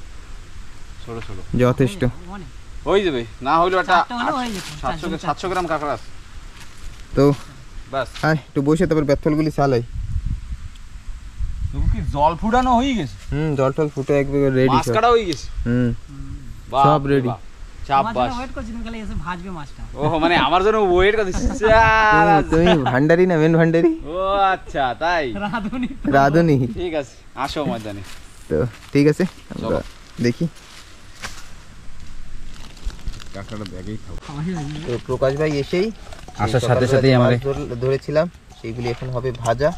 ছোট ছোট যথেষ্ট হয়ে যাবে। না হইলো একটা 700 গ্রাম কাঁকড়া আছে। তো বাস আয় একটু বসে তারপর বেতফলগুলি চালাই। তুমি কি জল ফুটানো হয়ে গেছে? জল টল ফুটে একবার রেডি, মাছ কাটা হয়ে গেছে। সব রেডি। চাপবাস। ওয়েট করছি তুমি খালি এসে ভাজবে মাছটা। ও মানে আমার জন্য ওয়েট করছিস? তুমি ভান্ডারি না মেন ভান্ডারি? ও আচ্ছা তাই। রাধুনি। ঠিক আছে আসো ময়দানে। তো ঠিক আছে চলো। দেখি। কাঁকড়াটা ব্যাগেই খাও। তো প্রকাশ ভাই এসেই আসার সাথে সাথেই আমারে ধরেছিলাম সেইগুলি এখন হবে ভাজা।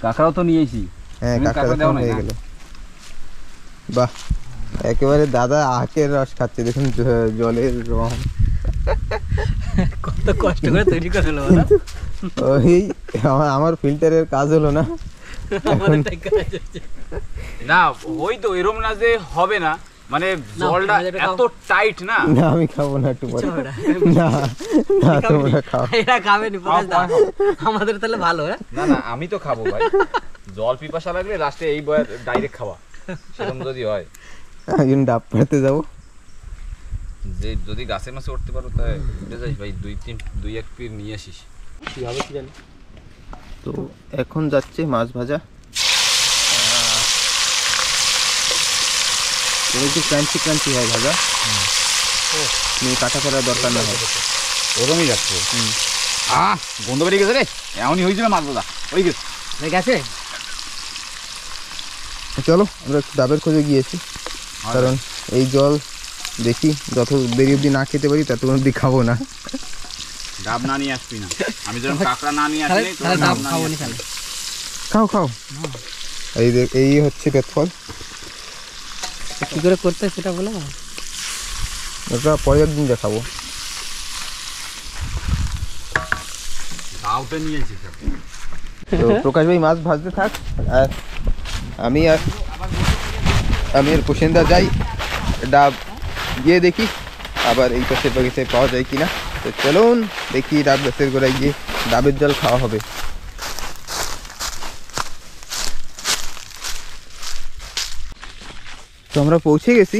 কাঁকড়াও তো নিয়েছি। হ্যাঁ তুমি কাঁকড়া কাঁকড়া দাও হয়ে না? গেল। বাহ একেবারে দাদা আখের রস খাচ্ছে দেখুন, জলের রং। কত কষ্ট করে তৈরি করে হলো না? ওই আমার ফিল্টারের কাজ হলো না। না ওই তো এরম না যে হবে না, মানে জলটা এত টাইট না। না আমি খাবো না, একটু পরে। না না তোমরা খাও। এরা খাবে নি পরে দাও। আমাদের তাহলে ভালো। হ্যাঁ না না আমি তো খাবো ভাই। জল পিপাসা লাগলে লাস্টে এই বয় ডাইরেক্ট খাওয়া, সেরকম যদি হয়। একজন ডাব পাড়তে যাবো। যে যদি গাছে মাছে উঠতে পারো তাই উঠে যাইস ভাই, 2-1 পিস নিয়ে আসিস। কি হবে কি জানি। তো এখন যাচ্ছে মাছ ভাজা। একটু ক্রাঞ্চি ক্রাঞ্চি হয় ভাজা, কাটা করার দরকার না হয়। ওরমই যাচ্ছে। গন্ধ বেরিয়ে গেছে রে, এমনই হয়েছিল মাছ ভাজা। ওই গেছে গেছে। চলো আমরা একটু ডাবের খোঁজে গিয়েছি, কারণ এই জল দেখি যত দেরি অবধি না খেতে পারি তত অবধি খাবো না। ডাব না নিয়ে আসবি না, আমি যখন কাঁকড়া না নিয়ে আসি ডাব খাবো না খালি। খাও খাও। এই হচ্ছে বেতফল। কি করে করতে সেটা বলো। ওটা পরে একদিন দেখাবো। ডাবটা নিয়েছি। তো প্রকাশ ভাই মাছ ভাজতে থাক, আর আমি আর প্রসেনদা যাই ডাব গিয়ে দেখি আবার এই পাশের বাগিচায় পাওয়া যায় কিনা। তো চলুন দেখি ডাব গাছের গোড়ায় গিয়ে ডাবের জল খাওয়া হবে। তো আমরা পৌঁছে গেছি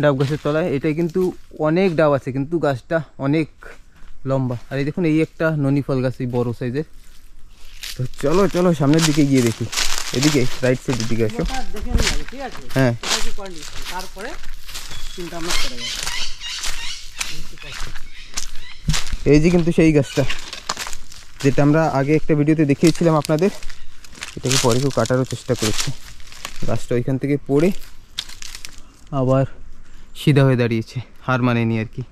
ডাব গাছের তলায়। এটাই কিন্তু অনেক ডাব আছে, কিন্তু গাছটা অনেক লম্বা। আর এই দেখুন এই একটা ননি ফল গাছ, এই বড় সাইজের। তো চলো চলো সামনের দিকে গিয়ে দেখি। এদিকে রাইট সাইডের দিকে আসো। দেখে নিয়ে যাবে, ঠিক আছে? হ্যাঁ এটা কি কন্ডিশন, তারপরে চিন্তা ভাবনা করে যাবে। এই যে কিন্তু সেই গাছটা যেটা আমরা আগে একটা ভিডিওতে দেখিয়েছিলাম আপনাদের। এটাকে পরে কেউ কাটারও চেষ্টা করেছে। গাছটা ওইখান থেকে পড়ে আবার সিধা হয়ে দাঁড়িয়েছে, হার মানেনি আর কি।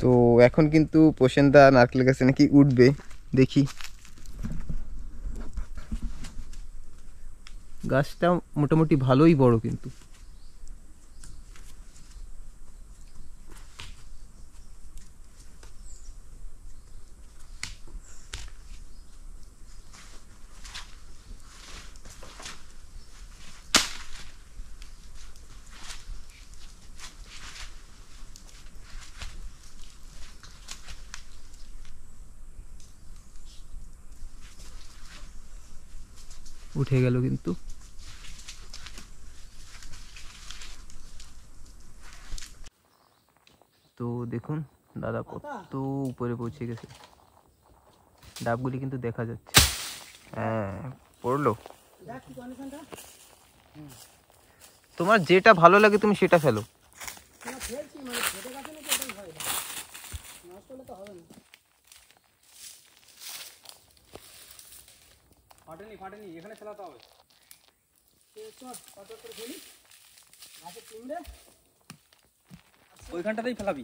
তো এখন কিন্তু প্রসেনদা নারকেল গাছে নাকি উঠবে, দেখি। গাছটা মোটামুটি ভালোই বড়, কিন্তু উঠে গেল কিন্তু। তো দেখুন দাদা কত উপরে পৌঁছে গেছে, ডাবগুলি কিন্তু দেখা যাচ্ছে। হ্যাঁ পড়লো। তোমার যেটা ভালো লাগে তুমি সেটা ফেলো। ফাটেনি, এখানে ফেলাতে হবে। ওইখানটাতেই ফেলাবি।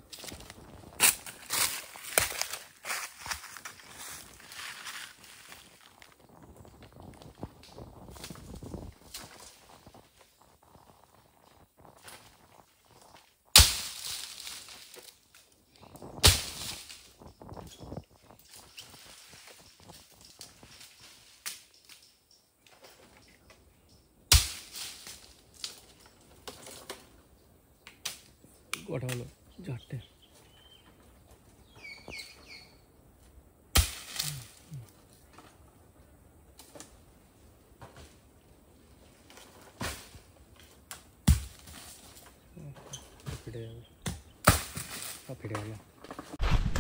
কটা হলো? 4টে।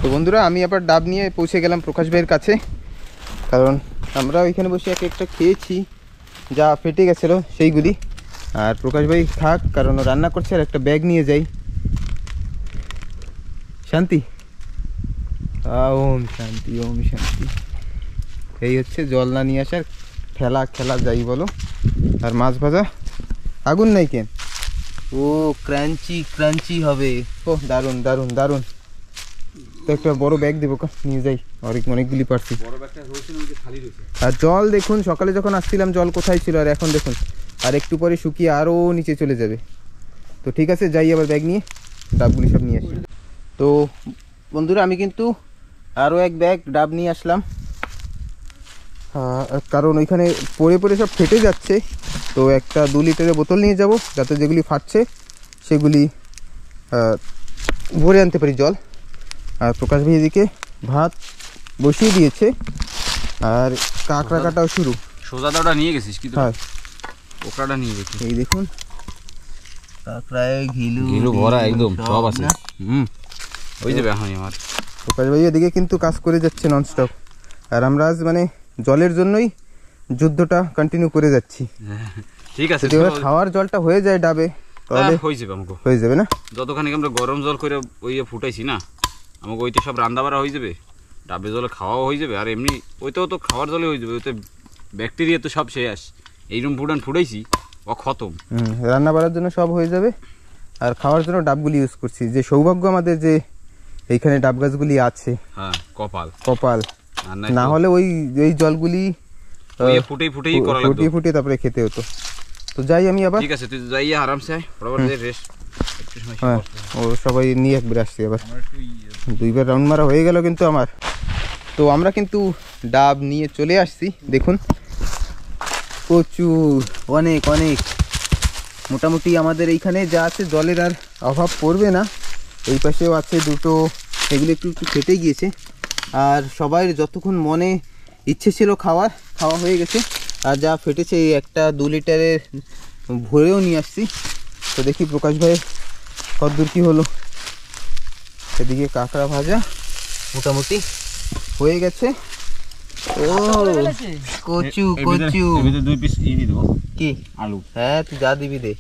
তো বন্ধুরা আমি আবার ডাব নিয়ে পৌঁছে গেলাম প্রকাশ ভাইয়ের কাছে, কারণ আমরা ওইখানে বসে একটা খেয়েছি, যা ফেটে গেছিলো সেইগুলি। আর প্রকাশ ভাই থাক, কারণ ও রান্না করছে। আর একটা ব্যাগ নিয়ে যাই। শান্তি, ওম শান্তি, ওম শান্তি। এই হচ্ছে জল না নিয়ে আসার খেলা যাই বলো। আর মাছ ভাজা, আগুন নাই কেন? ও ক্রাঞ্চি হবে। ও দারুণ দারুণ দারুণ। তো একটা বড় ব্যাগ দেবো, নিয়ে যাই। অনেকগুলি পারছি। আর জল দেখুন, সকালে যখন আসছিলাম জল কোথায় ছিল, আর এখন দেখুন। আর একটু পরে শুকিয়ে আরও নিচে চলে যাবে। তো ঠিক আছে, যাই আবার ব্যাগ নিয়ে ডাবগুলি সব নিয়ে আসি। তো বন্ধুরা, আমি কিন্তু আরও এক ব্যাগ ডাব নিয়ে আসলাম, কারণ ওইখানে পড়ে সব ফেটে যাচ্ছে। তো একটা 2 লিটারের বোতল নিয়ে যাব, যাতে যেগুলি ফাটছে সেগুলি ভরে আনতে পারি জল। আর প্রকাশ ভাই এদিকে ভাত বসিয়ে দিয়েছে, আর কাঁকড়া কাটাও শুরু। সোজা দাওটা নিয়ে গেছিস কি? হ্যাঁ, ওকড়াটা নিয়ে গেছি। এই দেখুন, কাঁকড়ায় ঘিলু ভরা একদম সব আছে। ওই যাবে এখন আমার প্রকাশ ভাই এদিকে কিন্তু কাজ করে যাচ্ছে ননস্টপ। আর আমরা আজ মানে জলের জন্যই যুদ্ধটা কন্টিনিউ করে যাচ্ছি। ঠিক আছে, যদি খাওয়ার জলটা হয়ে যায় ডাবে, তাহলে হয়ে যাবে না? যতখানি আমরা গরম জল করে ওই ফুটাইছি না, আমাকে ওইতে সব রান্না বাড়া হয়ে যাবে, ডাবে জলে খাওয়াও হয়ে যাবে। আর এমনি ওইতেও তো খাওয়ার জলে হয়ে যাবে, ওইতে ব্যাকটেরিয়া তো সব শেষ। এইরকম ফুটাইছি ও খতম। রান্না বাড়ার জন্য সব হয়ে যাবে। আর খাওয়ার জন্য ডাবগুলি ইউজ করছি। যে সৌভাগ্য আমাদের যে এইখানে ডাব গাছগুলি আছে। হ্যাঁ, কপাল। না হলে ওই জলগুলি ফুটিয়ে তারপরে খেতে হতো। তো যাই আমি আবার। ঠিক আছে, তুই যাই আরামসে রেস্ট। হ্যাঁ, ও সবাই নিয়ে একবার আসছি আবার। 2বার রাউন্ড মারা হয়ে গেল কিন্তু আমার। তো আমরা কিন্তু ডাব নিয়ে চলে আসছি। দেখুন, প্রচুর, অনেক মোটামুটি আমাদের এইখানে যা আছে জলের আর অভাব পড়বে না। এই পাশেও আছে 2টো, এগুলো একটু ফেটে গিয়েছে। আর সবাই যতক্ষণ মনে ইচ্ছে ছিল খাওয়া হয়ে গেছে। আর যা ফেটেছে এই একটা 2 লিটারের ভরেও নিয়ে আসছি। তো দেখি প্রকাশ ভাইয়ের কতদূর কি হলো। এদিকে কাঁকড়া ভাজা মোটামুটি হয়ে গেছে। ও কচু 2 পিস দেবো কি আলু। হ্যাঁ, তুই যা দিবি দে।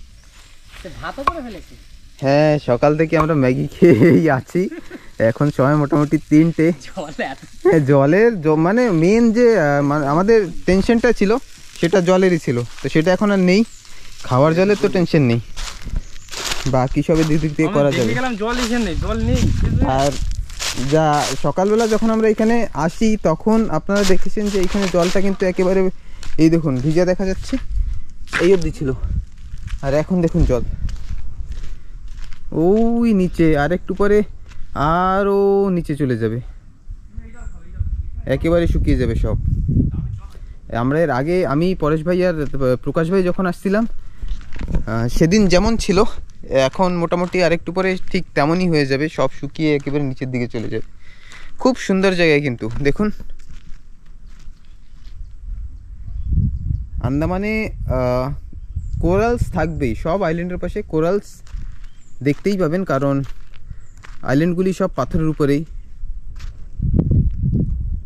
ভাতও করে ফেলেছে। হ্যাঁ, সকাল থেকে আমরা ম্যাগি খেয়েই আছি। এখন সময় মোটামুটি 3টে। জলের মানে মেন যে আমাদের টেনশনটা ছিল সেটা জলেরই ছিল। তো সেটা এখন আর নেই। খাওয়ার জলের তো টেনশন নেই, বাকি সবে দিক দিয়ে করা যাবে। আর যা সকালবেলা যখন আমরা এখানে আসি তখন আপনারা দেখেছেন যে এখানে জলটা কিন্তু একেবারে এই দেখুন ভিজা দেখা যাচ্ছে, এই অবধি ছিল। আর এখন দেখুন জল ওই নিচে, আর একটু পরে আরও নিচে চলে যাবে, একেবারে শুকিয়ে যাবে সব। আমরা এর আগে আমি পরেশ ভাই আর প্রকাশ ভাই যখন আসছিলাম সেদিন যেমন ছিল এখন মোটামুটি আর একটু পরে ঠিক তেমনই হয়ে যাবে, সব শুকিয়ে একেবারে নিচের দিকে চলে যাবে। খুব সুন্দর জায়গায় কিন্তু দেখুন। আন্দামানে কোরালস থাকবেই, সব আইল্যান্ডের পাশে কোরালস দেখতেই পাবেন, কারণ আইল্যান্ডগুলি সব পাথরের উপরেই।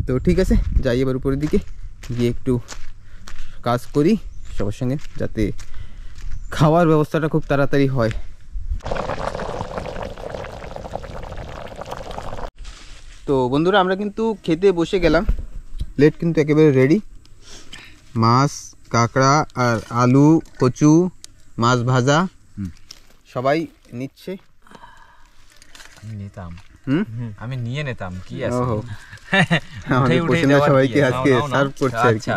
তো ঠিক আছে, যাই এবার উপরের দিকে গিয়ে একটু কাজ করি সবার সঙ্গে, যাতে খাওয়ার ব্যবস্থাটা খুব তাড়াতাড়ি হয়। তো বন্ধুরা, আমরা কিন্তু খেতে বসে গেলাম। প্লেট কিন্তু একেবারে রেডি। মাছ, কাঁকড়া আর আলু, কচু, মাছ ভাজা সবাই নিচ্ছে। আমি নিয়ে নিতাম কি আছে। আমাদের পছন্দ সবাইকে আজকে সার্ভ করছে আর কি।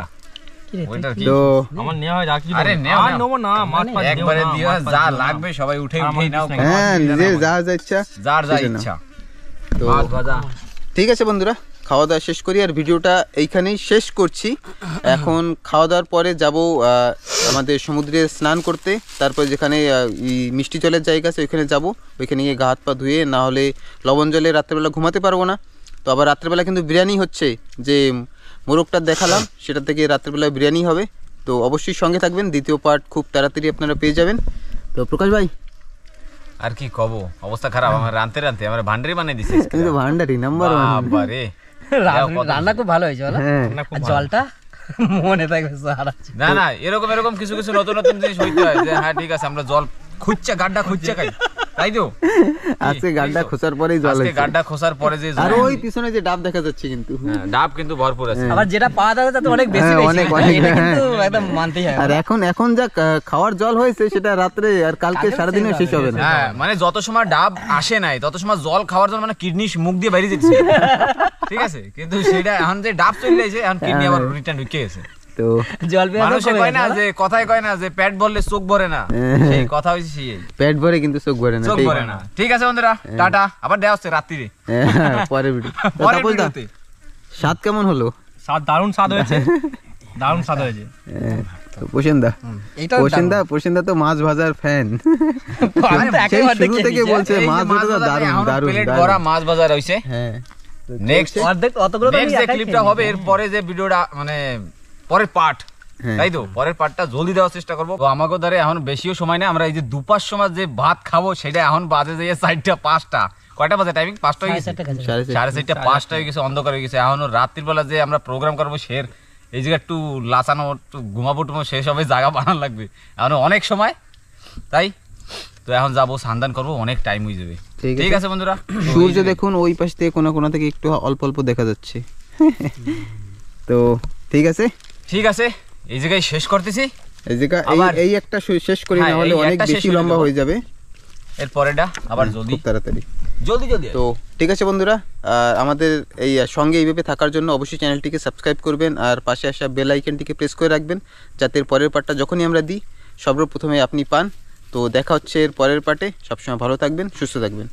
তো আমার নেওয়া হয় রাখি। আরে নেও না, মাছ পাঁচ একবারে দিও, যা লাগবে সবাই উঠে নাও। হ্যাঁ, নিজের যা ইচ্ছা, যার যা ইচ্ছা। তো ঠিক আছে বন্ধুরা, খাওয়া দাওয়া শেষ করি আর ভিডিওটা এইখানেই শেষ করছি। এখন খাওয়া দাওয়ার পরে যাব আমাদের সমুদ্রে স্নান করতে, তারপর যেখানে মিষ্টি জলের জায়গা আছে ওইখানে যাব। ওইখানে গিয়ে গা হাত পা ধুয়ে, না হলে লবণ জলে রাত্রেবেলা ঘুমাতে পারবো না। তো আবার রাত্রেবেলা কিন্তু বিরিয়ানি হচ্ছে, যে মোরগটা দেখালাম সেটা থেকে রাত্রেবেলা বিরিয়ানি হবে। তো অবশ্যই সঙ্গে থাকবেন, দ্বিতীয় পার্ট খুব তাড়াতাড়ি আপনারা পেয়ে যাবেন। তো প্রকাশ ভাই আর কি কব, অবস্থা খারাপ। আমার রানতে আমার ভান্ডারি বানিয়ে দিছে। কিন্তু ভান্ডারি নাম্বার 1 বাবারে, রান্না খুব ভালো হয়েছে বলো। জলটা মনে থাকবে স্যার আছে। না না, এরকম এরকম কিছু কিছু নতুন নতুন জিনিস হইতে হয় যে হ্যাঁ ঠিক আছে আমরা জল খুঁজছে গাড্ডা খুঁজছে খাই, তাই তো আজকে গাড্ডা খোঁচার পরেই জল আজকে হয়েছে। গাড্ডা খোসার পরে যে আর ওই পিছনে যে ডাব দেখা যাচ্ছে কিন্তু, হ্যাঁ, ডাব কিন্তু ভরপুর আছে। আবার যেটা পাওয়া যাবে তাতে অনেক বেশি হ্যাঁ, বেশি। অনেক, অনেক, এটা হ্যাঁ। কিন্তু একদম মানতেই হয়। আর এখন যা খাওয়ার জল হয়েছে সেটা রাত্রে আর কালকে সারাদিনে শেষ হবে না। হ্যাঁ মানে যত সময় ডাব আসে নাই তত সময় জল খাওয়ার জন্য মানে কিডনি মুখ দিয়ে বাইরে যেতেছে, ঠিক আছে, কিন্তু সেটা এখন যে ডাব চলে যাইছে এখন কিডনি আবার রিটার্ন ঢুকে গেছে। তো জল পেয়ে মানুষে কয় না যে কথায় কয় না যে পেট ভরলে চোখ ভরে না, সেই কথা হইছে সেই পেট ভরে কিন্তু চোখ ভরে না, চোখ ঠিক। ভরে না। ঠিক আছে বন্ধুরা, টাটা, আবার দেখা হচ্ছে রাত্রিরে হ্যাঁ, পরের ভিডিও। পরের তাপস দা, ভিডিওতে। স্বাদ কেমন হলো? স্বাদ দারুণ স্বাদ হয়েছে, দারুণ স্বাদ হয়েছে। তো প্রসেনদা, এইটাও প্রসেনদা তো মাছ ভাজার ফ্যান, আমি তো সেই একেবারে শুরু দেখে থেকে নিয়েছি। বলছে এই যে মাছ মাছ ভাজা ভাজা, দারুণ এখন দারুণ প্লেট দারুণ। ভরা মাছ ভাজা রইছে। হ্যাঁ, নেক্সট অর্ধেক অতগুলো তো আমি নেক্সট যে একাই ক্লিপটা খেয়ে হবে এর পরে যে ভিডিওটা মানে পরের পার্ট, হ্যাঁ। তাই তো পরের পার্টটা জলদি দেওয়ার চেষ্টা করবো। তো আমাকে ধরে এখন বেশিও সময় নেই, আমরা এই যে দুপার সময় যে ভাত খাবো সেটা এখন বাজে যে 4টা 5টা, কয়টা বাজে টাইমিং? 5টা হয়ে গেছে, নিই। 4:30 5টা হয়ে গেছে, অন্ধকার হয়ে গেছে। এখন রাত্রির বেলা যে আমরা প্রোগ্রাম করবো সের এই জায়গা একটু লাচানো, একটু ঘুমাবো টুমো, সেই সবে জায়গা বানানো লাগবে, এখন অনেক সময়, তাই তো এখন যাবো সান্দান করবো, অনেক টাইম হয়ে যাবে। ঠিক আছে বন্ধুরা, সূর্য দেখুন ওই পাশ থেকে কোনা কোনা থেকে একটু অল্প অল্প দেখা যাচ্ছে। তো ঠিক আছে, ঠিক আছে, এই জায়গায় শেষ করতেছি। এই জায়গা আবার- এই একটা শেষ করি, হ্যাঁ, না হলে এই অনেক একটা শেষ বেশি করে লম্বা দেবো। হয়ে যাবে। এর পরেরটা আবার জলদি খুব তাড়াতাড়ি। জলদি জলদি। তো ঠিক আছে বন্ধুরা, আমাদের এই সঙ্গে এইভাবে থাকার জন্য অবশ্যই চ্যানেলটিকে সাবস্ক্রাইব করবেন আর পাশে আসা বেল আইকনটিকে প্রেস করে রাখবেন, যাতে এর পরের পার্টটা যখনই আমরা দিই সর্বপ্রথমে আপনি পান। তো দেখা হচ্ছে এর পরের পার্টে। সবসময় ভালো থাকবেন, সুস্থ থাকবেন।